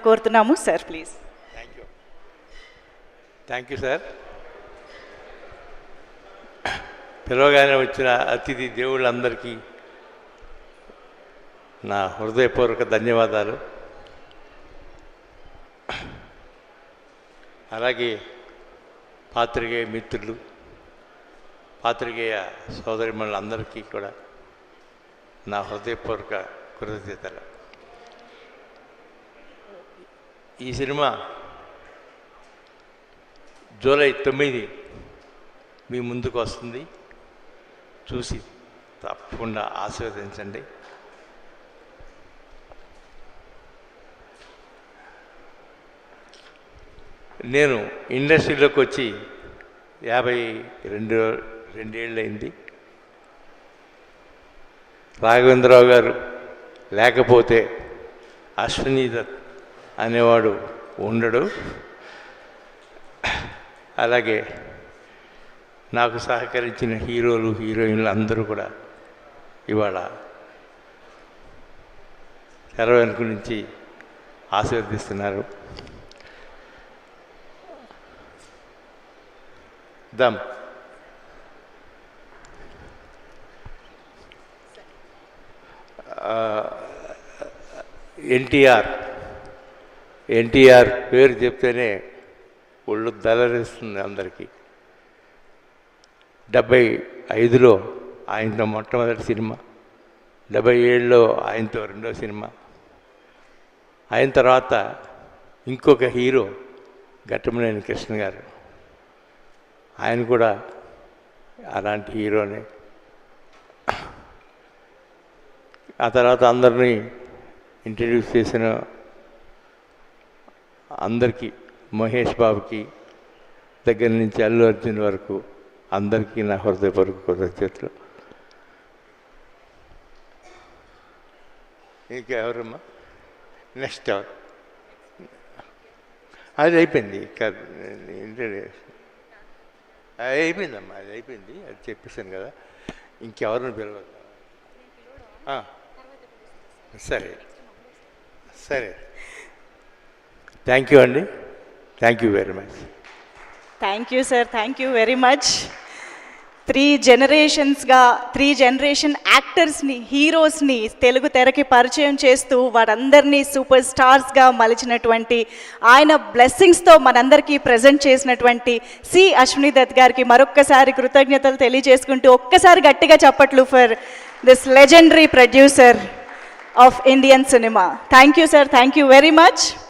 కోరుతున్నాము sir, please. Thank you sir. పిలవగానే వచ్చిన అతిథి దేవుళ్ళందరికీ నా హృదయపూర్వక ధన్యవాదాలు. అలాగే పాత్రికేయ మిత్రులు, పాత్రికేయ సోదరిమణులందరికీ కూడా నా హృదయపూర్వక కృతజ్ఞతలు. ఈ సినిమా జూలై 9 మీ ముందుకు వస్తుంది. చూసి తప్పకుండా ఆశీర్వదించండి. నేను ఇండస్ట్రీలోకి వచ్చి 52 ఏళ్ళయింది. రాఘవేంద్రరావు గారు లేకపోతే అశ్వినీ దత్ అనేవాడు ఉండడు. అలాగే నాకు సహకరించిన హీరోలు, హీరోయిన్లు అందరూ కూడా ఇవాళ తెర వెనుక నుంచి ఆశీర్వదిస్తున్నారు. దమ్ ఎన్టీఆర్ పేరు చెప్తేనే ఒళ్ళు దలరిస్తుంది అందరికీ. 75లో ఆయనతో మొట్టమొదటి సినిమా, 77లో ఆయనతో రెండో సినిమా. ఆయన తర్వాత ఇంకొక హీరో ఘట్టమనేని కృష్ణ గారు, ఆయన కూడా అలాంటి హీరోనే. ఆ తర్వాత అందరినీ ఇంట్రడ్యూస్ చేసిన అందరికీ, మహేష్ బాబుకి దగ్గర నుంచి అల్లు అర్జున్ వరకు అందరికీ నా హృదయపూర్వక కృతజ్ఞతలు. ఇంకా ఎవరమ్మా నెక్స్ట్ ఎవరు? అది అయిపోయింది, అది అయిపోయిందమ్మా, అది అయిపోయింది, అది చెప్పేసాను కదా. ఇంకెవరిని పిలవద్దు. సరే సరే, థ్యాంక్ యూ అండి. Thank you very much. Thank you sir, thank you very much. 3 generation యాక్టర్స్ని, హీరోస్ని తెలుగు తెరకి పరిచయం చేస్తూ వారందరినీ సూపర్ స్టార్స్గా మలిచినటువంటి, ఆయన బ్లెస్సింగ్స్తో మనందరికీ ప్రజెంట్ చేసినటువంటి సి అశ్వినీ దత్ గారికి మరొక్కసారి కృతజ్ఞతలు తెలియజేసుకుంటూ, ఒక్కసారి గట్టిగా చప్పట్లు for this legendary producer of Indian cinema. Thank you sir, thank you very much.